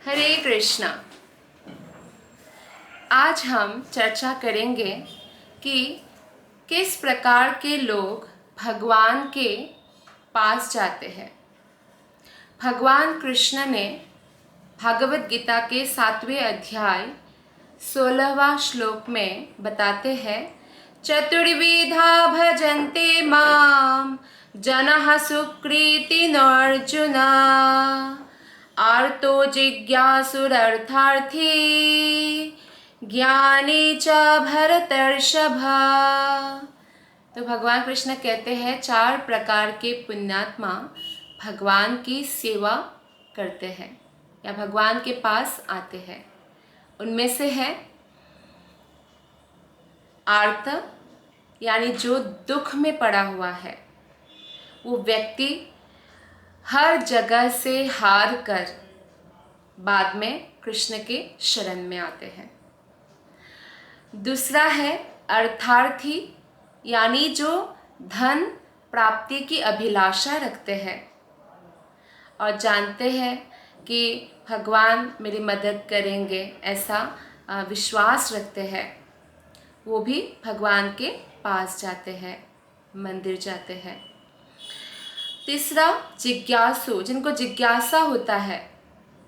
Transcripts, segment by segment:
हरे कृष्णा। आज हम चर्चा करेंगे कि किस प्रकार के लोग भगवान के पास जाते हैं। भगवान कृष्ण ने भागवत गीता के 7वें अध्याय 16वां श्लोक में बताते हैं, चतुर्विधा भजन्ते माम जनः सुकृतिनोऽर्जुन आर्तो जिज्ञासुरर्थार्थी ज्ञानी च भरतर्षभ। तो भगवान कृष्ण कहते हैं 4 प्रकार के पुण्यात्मा भगवान की सेवा करते हैं या भगवान के पास आते हैं। उनमें से है आर्त, यानी जो दुख में पड़ा हुआ है, वो व्यक्ति हर जगह से हार कर बाद में कृष्ण के शरण में आते हैं। दूसरा है अर्थार्थी, यानी जो धन प्राप्ति की अभिलाषा रखते हैं और जानते हैं कि भगवान मेरी मदद करेंगे, ऐसा विश्वास रखते हैं, वो भी भगवान के पास जाते हैं, मंदिर जाते हैं। तीसरा जिज्ञासु, जिनको जिज्ञासा होता है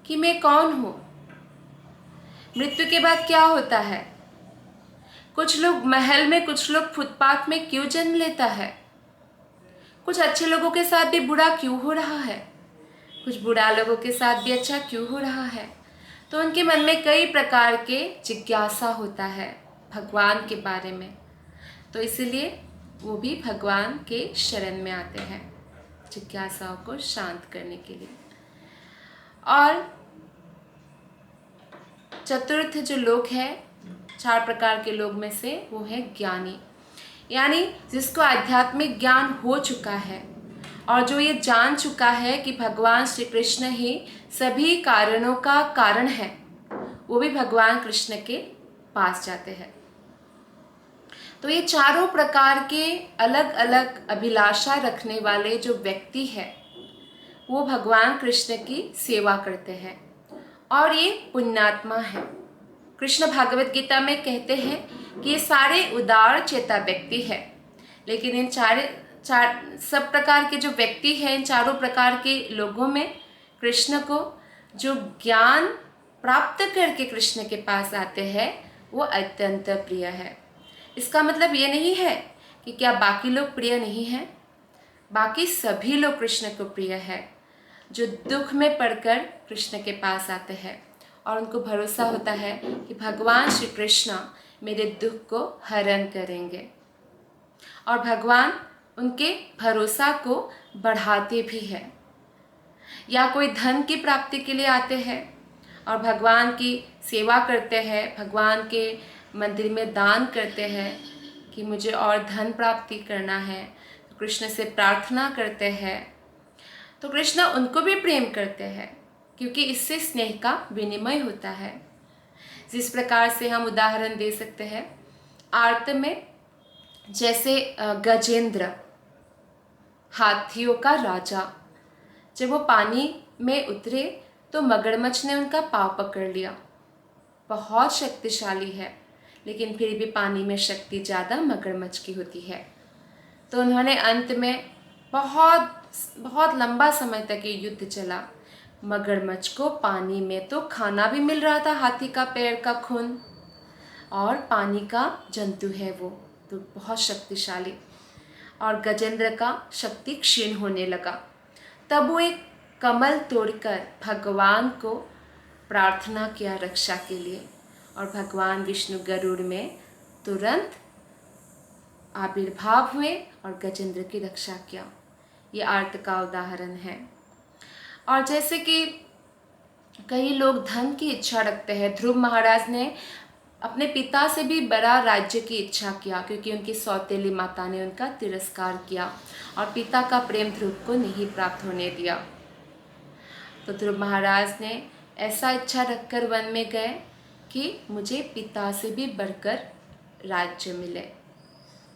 कि मैं कौन हूँ, मृत्यु के बाद क्या होता है। कुछ लोग महल में, कुछ लोग फुटपाथ में क्यों जन्म लेता है, कुछ अच्छे लोगों के साथ भी बुरा क्यों हो रहा है, कुछ बुरा लोगों के साथ भी अच्छा क्यों हो रहा है। तो उनके मन में कई प्रकार के जिज्ञासा होता है भगवान के बारे में, तो इसलिए वो भी भगवान के शरण में आते हैं जिज्ञासाओं को शांत करने के लिए। और चतुर्थ जो लोग हैं 4 प्रकार के लोग में से, वो है ज्ञानी, यानी जिसको आध्यात्मिक ज्ञान हो चुका है और जो ये जान चुका है कि भगवान श्री कृष्ण ही सभी कारणों का कारण है, वो भी भगवान कृष्ण के पास जाते हैं। तो ये चारों प्रकार के अलग अलग अभिलाषा रखने वाले जो व्यक्ति है, वो भगवान कृष्ण की सेवा करते हैं और ये पुण्यात्मा है। कृष्ण भागवत गीता में कहते हैं कि ये सारे उदार चेता व्यक्ति है, लेकिन इन सब प्रकार के जो व्यक्ति हैं, इन चारों प्रकार के लोगों में कृष्ण को जो ज्ञान प्राप्त करके कृष्ण के पास आते हैं, वो अत्यंत प्रिय है। इसका मतलब ये नहीं है कि क्या बाकी लोग प्रिय नहीं हैं, बाकी सभी लोग कृष्ण को प्रिय है। जो दुख में पड़कर कृष्ण के पास आते हैं और उनको भरोसा होता है कि भगवान श्री कृष्ण मेरे दुख को हरण करेंगे, और भगवान उनके भरोसा को बढ़ाते भी हैं। या कोई धन की प्राप्ति के लिए आते हैं और भगवान की सेवा करते हैं, भगवान के मंदिर में दान करते हैं कि मुझे और धन प्राप्ति करना है, तो कृष्ण से प्रार्थना करते हैं, तो कृष्ण उनको भी प्रेम करते हैं, क्योंकि इससे स्नेह का विनिमय होता है। जिस प्रकार से हम उदाहरण दे सकते हैं आर्त में, जैसे गजेंद्र, हाथियों का राजा, जब वो पानी में उतरे तो मगरमच्छ ने उनका पाँव पकड़ लिया। बहुत शक्तिशाली है, लेकिन फिर भी पानी में शक्ति ज़्यादा मगरमच्छ की होती है। तो उन्होंने अंत में बहुत लंबा समय तक ये युद्ध चला। मगरमच्छ को पानी में तो खाना भी मिल रहा था, हाथी का पैर का खून, और पानी का जंतु है वो, तो बहुत शक्तिशाली। और गजेंद्र का शक्ति क्षीण होने लगा। तब वो एक कमल तोड़कर भगवान को प्रार्थना किया रक्षा के लिए, और भगवान विष्णु गरुड़ में तुरंत आविर्भाव हुए और गजेंद्र की रक्षा किया। ये आर्त का उदाहरण है। और जैसे कि कई लोग धन की इच्छा रखते हैं, ध्रुव महाराज ने अपने पिता से भी बड़ा राज्य की इच्छा किया, क्योंकि उनकी सौतेली माता ने उनका तिरस्कार किया और पिता का प्रेम ध्रुव को नहीं प्राप्त होने दिया। तो ध्रुव महाराज ने ऐसा इच्छा रखकर वन में गए कि मुझे पिता से भी बढ़कर राज्य मिले।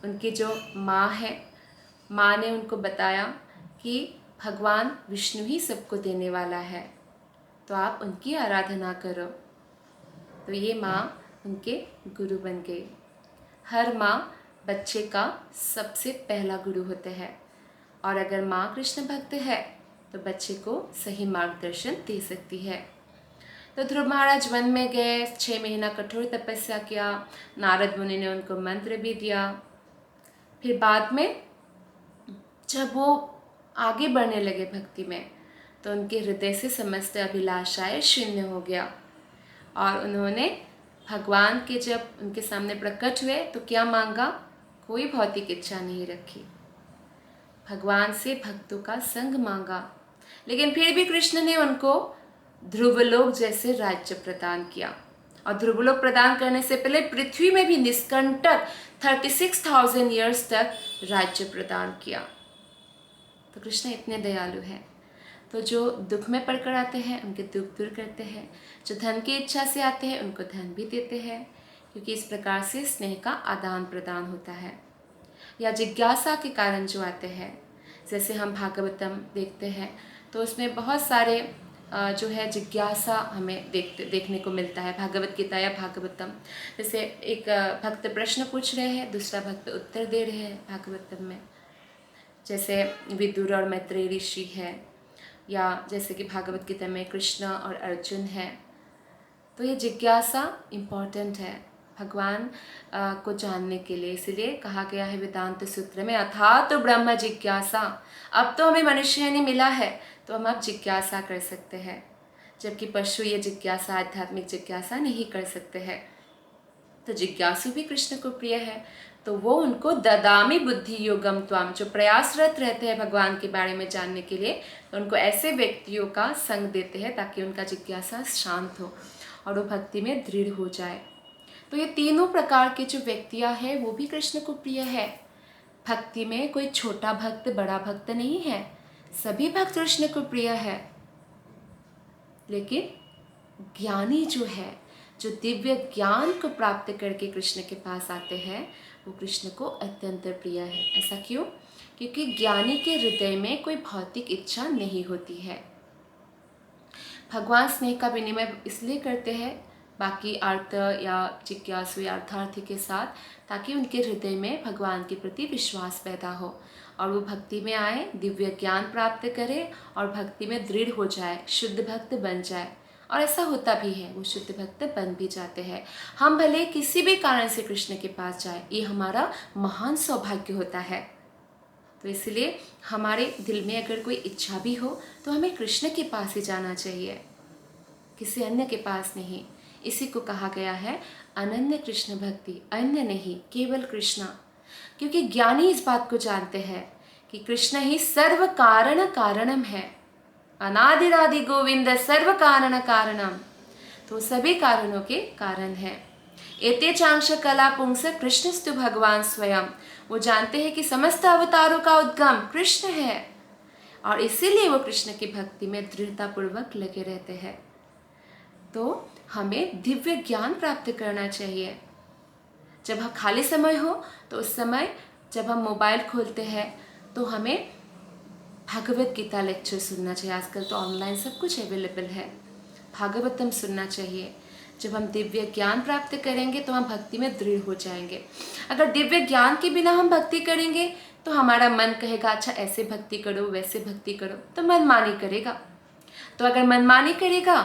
उनकी जो माँ है, माँ ने उनको बताया कि भगवान विष्णु ही सबको देने वाला है, तो आप उनकी आराधना करो। तो ये माँ उनके गुरु बन गई। हर माँ बच्चे का सबसे पहला गुरु होते हैं, और अगर माँ कृष्ण भक्त है तो बच्चे को सही मार्गदर्शन दे सकती है। तो ध्रुव महाराज वन में गए, 6 महीना कठोर तपस्या किया। नारद मुनि ने उनको मंत्र भी दिया। फिर बाद में जब वो आगे बढ़ने लगे भक्ति में, तो उनके हृदय से समस्त अभिलाषाएं शून्य हो गया, और उन्होंने भगवान के जब उनके सामने प्रकट हुए तो क्या मांगा? कोई भौतिक इच्छा नहीं रखी, भगवान से भक्तों का संग मांगा। लेकिन फिर भी कृष्ण ने उनको ध्रुवलोक जैसे राज्य प्रदान किया, और ध्रुवलोक प्रदान करने से पहले पृथ्वी में भी निष्कंटक 36,000 ईयर्स तक राज्य प्रदान किया। तो कृष्ण इतने दयालु हैं। तो जो दुख में पड़कर आते हैं उनके दुख दूर करते हैं, जो धन की इच्छा से आते हैं उनको धन भी देते हैं, क्योंकि इस प्रकार से स्नेह का आदान प्रदान होता है। या जिज्ञासा के कारण जो आते हैं, जैसे हम भागवतम देखते हैं तो उसमें बहुत सारे जो है जिज्ञासा हमें देखने को मिलता है। भागवत गीता या भागवतम, जैसे एक भक्त प्रश्न पूछ रहे हैं, दूसरा भक्त उत्तर दे रहे हैं भागवतम में, जैसे विदुर और मैत्रेय ऋषि है, या जैसे कि भागवत गीता में कृष्ण और अर्जुन है। तो ये जिज्ञासा इम्पॉर्टेंट है भगवान को जानने के लिए। इसलिए कहा गया है वेदांत सूत्र में, अथा तो ब्रह्म जिज्ञासा। अब तो हमें मनुष्य ने मिला है तो हम अब जिज्ञासा कर सकते हैं, जबकि पशु ये जिज्ञासा, आध्यात्मिक जिज्ञासा नहीं कर सकते हैं। तो जिज्ञासु भी कृष्ण को प्रिय है, तो वो उनको ददामी बुद्धि योगम त्वाम, जो प्रयासरत रहते हैं भगवान के बारे में जानने के लिए, तो उनको ऐसे व्यक्तियों का संग देते हैं ताकि उनका जिज्ञासा शांत हो और वो भक्ति में दृढ़ हो जाए। तो ये तीनों प्रकार के जो व्यक्तियाँ हैं वो भी कृष्ण को प्रिय है। भक्ति में कोई छोटा भक्त बड़ा भक्त नहीं है, सभी भक्त कृष्ण को प्रिय है। लेकिन ज्ञानी जो है, जो दिव्य ज्ञान को प्राप्त करके कृष्ण के पास आते हैं, वो कृष्ण को अत्यंत प्रिय है। ऐसा क्यों? क्योंकि ज्ञानी के हृदय में कोई भौतिक इच्छा नहीं होती है। भगवान स्नेह का विनिमय इसलिए करते हैं बाकी अर्थ या जिज्ञासु या अर्थार्थी के साथ, ताकि उनके हृदय में भगवान के प्रति विश्वास पैदा हो और वो भक्ति में आए, दिव्य ज्ञान प्राप्त करे और भक्ति में दृढ़ हो जाए, शुद्ध भक्त बन जाए। और ऐसा होता भी है, वो शुद्ध भक्त बन भी जाते हैं। हम भले किसी भी कारण से कृष्ण के पास जाए, ये हमारा महान सौभाग्य होता है। तो इसलिए हमारे दिल में अगर कोई इच्छा भी हो तो हमें कृष्ण के पास ही जाना चाहिए, किसी अन्य के पास नहीं। इसी को कहा गया है अनन्य कृष्ण भक्ति, अन्य नहीं, केवल कृष्णा। क्योंकि ज्ञानी इस बात को जानते हैं कि कृष्ण ही सर्व कारण कारणम है, अनादिरादि गोविंद सर्व कारण कारणम, तो सभी कारणों के कारण है। एते चांश कला पुंस कृष्णस्तु भगवान स्वयं, वो जानते हैं कि समस्त अवतारों का उद्गम कृष्ण है, और इसीलिए वो कृष्ण की भक्ति में दृढ़तापूर्वक लगे रहते हैं। तो हमें दिव्य ज्ञान प्राप्त करना चाहिए। जब हम खाली समय हो तो उस समय जब हम मोबाइल खोलते हैं तो हमें भागवत गीता लेक्चर सुनना चाहिए। आजकल तो ऑनलाइन सब कुछ अवेलेबल है, भागवतम सुनना चाहिए। जब हम दिव्य ज्ञान प्राप्त करेंगे तो हम भक्ति में दृढ़ हो जाएंगे। अगर दिव्य ज्ञान के बिना हम भक्ति करेंगे तो हमारा मन कहेगा अच्छा ऐसे भक्ति करो, वैसे भक्ति करो, तो मनमानी करेगा। तो अगर मनमानी करेगा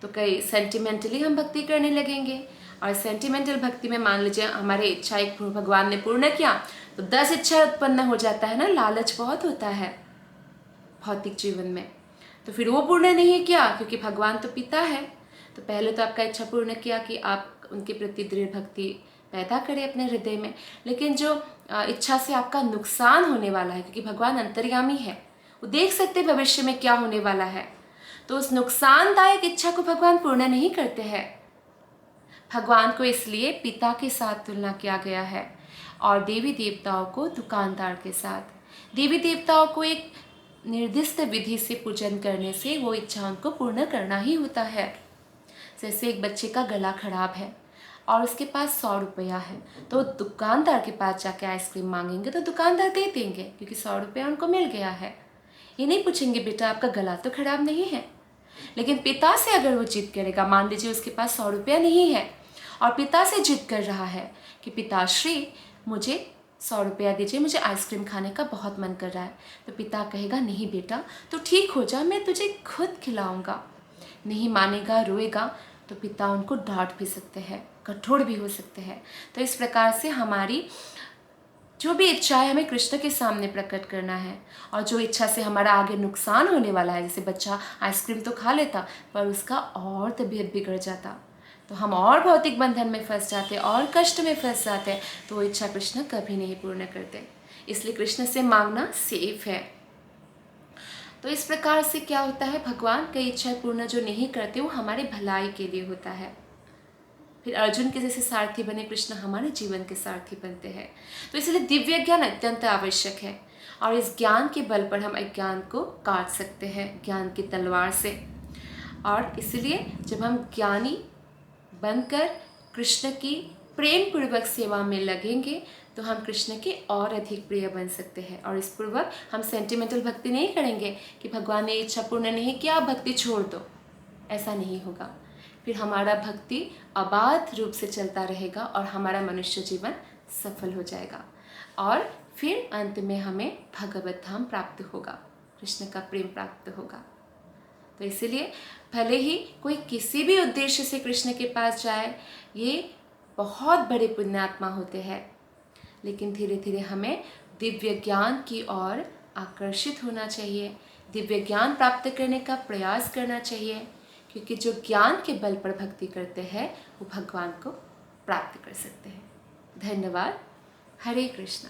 तो कई सेंटिमेंटली हम भक्ति करने लगेंगे, और सेंटिमेंटल भक्ति में मान लीजिए हमारी इच्छा एक भगवान ने पूर्ण किया तो 10 इच्छा उत्पन्न हो जाता है ना, लालच बहुत होता है भौतिक जीवन में। तो फिर वो पूर्ण नहीं किया, क्योंकि भगवान तो पिता है, तो पहले तो आपका इच्छा पूर्ण किया कि आप उनके प्रति दृढ़ भक्ति पैदा करें अपने हृदय में। लेकिन जो इच्छा से आपका नुकसान होने वाला है, क्योंकि भगवान अंतर्यामी है, वो देख सकते भविष्य में क्या होने वाला है, तो उस नुकसानदायक इच्छा को भगवान पूर्ण नहीं करते हैं। भगवान को इसलिए पिता के साथ तुलना किया गया है, और देवी देवताओं को दुकानदार के साथ। देवी देवताओं को एक निर्दिष्ट विधि से पूजन करने से वो इच्छा उनको पूर्ण करना ही होता है। जैसे एक बच्चे का गला खराब है और उसके पास 100 रुपया है, तो दुकानदार के पास जाके आइसक्रीम मांगेंगे तो दुकानदार दे देंगे, क्योंकि 100 रुपया उनको मिल गया है। ये नहीं पूछेंगे बेटा आपका गला तो खराब नहीं है, लेकिन पिता से अगर वो जिद करेगा, मान लीजिए उसके पास 100 रुपया नहीं है और पिता से जिद कर रहा है कि पिताश्री मुझे 100 रुपया दीजिए, मुझे आइसक्रीम खाने का बहुत मन कर रहा है, तो पिता कहेगा नहीं बेटा तो ठीक हो जा, मैं तुझे खुद खिलाऊंगा। नहीं मानेगा, रोएगा, तो पिता उनको डांट भी सकते हैं, कठोर भी हो सकते हैं। तो इस प्रकार से हमारी जो भी इच्छा है हमें कृष्ण के सामने प्रकट करना है, और जो इच्छा से हमारा आगे नुकसान होने वाला है, जैसे बच्चा आइसक्रीम तो खा लेता पर उसका और तबीयत बिगड़ जाता, तो हम और भौतिक बंधन में फंस जाते और कष्ट में फंस जाते, तो वो इच्छा कृष्ण कभी नहीं पूर्ण करते। इसलिए कृष्ण से मांगना सेफ है। तो इस प्रकार से क्या होता है, भगवान कई इच्छा पूर्ण जो नहीं करते वो हमारे भलाई के लिए होता है। फिर अर्जुन के जैसे सारथी बने कृष्ण हमारे जीवन के सारथी बनते हैं। तो इसलिए दिव्य ज्ञान अत्यंत आवश्यक है, और इस ज्ञान के बल पर हम अज्ञान को काट सकते हैं ज्ञान की तलवार से। और इसलिए जब हम ज्ञानी बनकर कृष्ण की प्रेम पूर्वक सेवा में लगेंगे तो हम कृष्ण के और अधिक प्रिय बन सकते हैं। और इस पूर्वक हम सेंटिमेंटल भक्ति नहीं करेंगे कि भगवान ने इच्छा पूर्ण नहीं किया, भक्ति छोड़ दो, ऐसा नहीं होगा। फिर हमारा भक्ति अबाध रूप से चलता रहेगा और हमारा मनुष्य जीवन सफल हो जाएगा, और फिर अंत में हमें भगवत धाम प्राप्त होगा, कृष्ण का प्रेम प्राप्त होगा। तो इसीलिए भले ही कोई किसी भी उद्देश्य से कृष्ण के पास जाए, ये बहुत बड़े पुण्यात्मा होते हैं, लेकिन धीरे धीरे हमें दिव्य ज्ञान की ओर आकर्षित होना चाहिए, दिव्य ज्ञान प्राप्त करने का प्रयास करना चाहिए, क्योंकि जो ज्ञान के बल पर भक्ति करते हैं वो भगवान को प्राप्त कर सकते हैं। धन्यवाद। हरे कृष्ण।